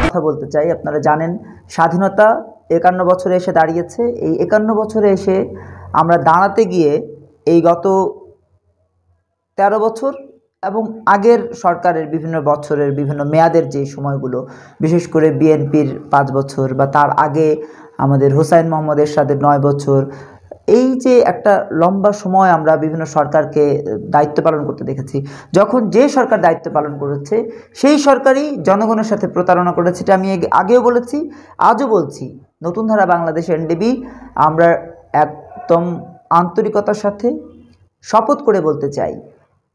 কথা বলতে চাই, আপনারা জানেন স্বাধীনতা ৫১ বছরে এসে দাঁড়িয়েছে। এই ৫১ বছরে এসে আমরা দাঁড়াতে গিয়ে এই গত ১৩ বছর এবং আগের সরকারের বিভিন্ন বছরের বিভিন্ন মেয়াদের যে সময়গুলো, বিশেষ করে বিএনপির ৫ বছর বা তার আগে আমাদের হুসাইন মোহাম্মদ এরশাদের ৯ বছর, এই যে একটা লম্বা সময় আমরা বিভিন্ন সরকারকে দায়িত্ব পালন করতে দেখেছি। যখন যে সরকার দায়িত্ব পালন করেছে সেই সরকারই জনগণের সাথে প্রতারণা করেছে। এটা আমি আগেও বলেছি, আজও বলছি। নতুন ধারা বাংলাদেশ এনডিবি আমরা একদম আন্তরিকতার সাথে শপথ করে বলতে চাই,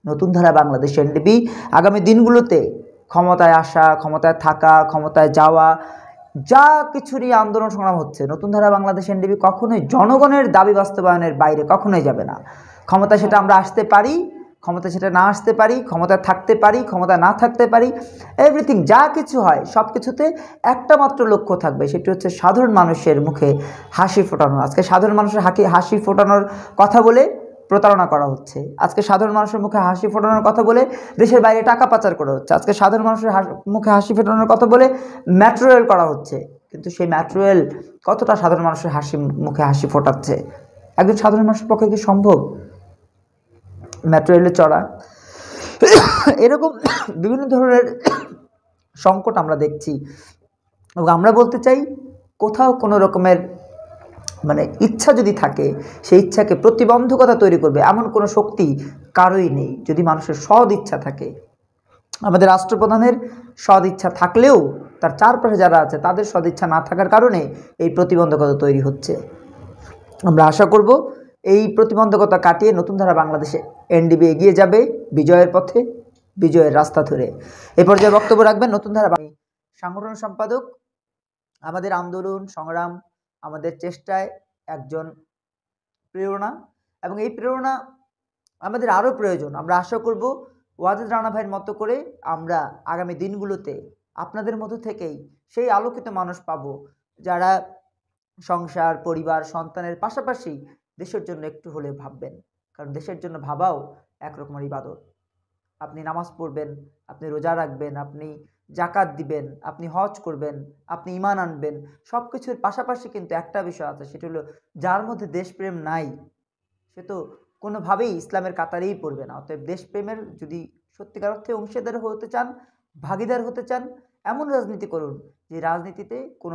নতুন ধারা বাংলাদেশ এনডিবি আগামী দিনগুলোতে ক্ষমতায় আসা, ক্ষমতায় থাকা, ক্ষমতায় যাওয়া, যা কিছু নিয়ে আন্দোলন সংগ্রাম হচ্ছে, নতুন ধারা বাংলাদেশ এনডিবি কখনোই জনগণের দাবি বাস্তবায়নের বাইরে কখনোই যাবে না। ক্ষমতা সেটা আমরা আসতে পারি, ক্ষমতা সেটা না আসতে পারি, ক্ষমতা থাকতে পারি, ক্ষমতা না থাকতে পারি, এভরিথিং যা কিছু হয় সব কিছুতে একটা মাত্র লক্ষ্য থাকবে, সেটি হচ্ছে সাধারণ মানুষের মুখে হাসি ফোটানো। আজকে সাধারণ মানুষের হাসি ফোটানোর কথা বলে প্রতারণা করা হচ্ছে। আজকে সাধারণ মানুষের মুখে হাসি ফোটানোর কথা বলে দেশের বাইরে টাকা পাচার করা হচ্ছে। আজকে সাধারণ মানুষের মুখে হাসি ফোটানোর কথা বলে মেট্রো রেল করা হচ্ছে। কিন্তু সেই মেট্রো রেল কতটা সাধারণ মানুষের মুখে হাসি ফোটাচ্ছে? একজন সাধারণ মানুষের পক্ষে কি সম্ভব মেট্রো রেলে চড়া? এরকম বিভিন্ন ধরনের সংকট আমরা দেখছি এবং আমরা বলতে চাই, কোথাও কোনো রকমের ইচ্ছা যদি থাকে, সেই ইচ্ছাকে প্রতিবন্ধকতা তৈরি করবে এমন কোনো শক্তি কারোই নেই, যদি মানুষের সৎ ইচ্ছা থাকে। আমাদের রাষ্ট্রপ্রধানের সৎ ইচ্ছা থাকলেও তার চারপাশে যারা আছে তাদের সৎ ইচ্ছা না থাকার কারণে এই প্রতিবন্ধকতা তৈরি হচ্ছে। আমরা আশা করব এই প্রতিবন্ধকতা কাটিয়ে নতুন ধারা বাংলাদেশে এনডিবি এগিয়ে যাবে বিজয়ের পথে, বিজয়ের রাস্তা ধরে। এ পর্যায়ে বক্তব্য রাখবেন নতুন ধারা সাংগঠনিক সম্পাদক। আমাদের আন্দোলন সংগ্রাম, আমাদের চেষ্টায় একজন প্রেরণা, এবং এই প্রেরণা আমাদের আরও প্রয়োজন। আমরা আশা করব ওয়াজেদ রানা ভাইয়ের মতো করে আমরা আগামী দিনগুলোতে আপনাদের মধ্য থেকেই সেই আলোকিত মানুষ পাবো, যারা সংসার, পরিবার, সন্তানের পাশাপাশি দেশের জন্য একটু হলে ভাববেন। কারণ দেশের জন্য ভাবাও একরকমের ইবাদত। আপনি নামাজ পড়বেন, আপনি রোজা রাখবেন, আপনি জাকাত দিবেন, আপনি হজ করবেন, আপনি ঈমান আনবেন, সব কিছুর পাশাপাশি কিন্তু একটা বিষয় আছে, সেটা হলো যার মধ্যে দেশপ্রেম নাই সে তো কোনোভাবেই ইসলামের কাতারেই পড়বে না। অতএব দেশপ্রেমের যদি সত্যিকার অর্থে অংশীদার হতে চান, ভাগিদার হতে চান, এমন রাজনীতি করুন যে রাজনীতিতে কোনো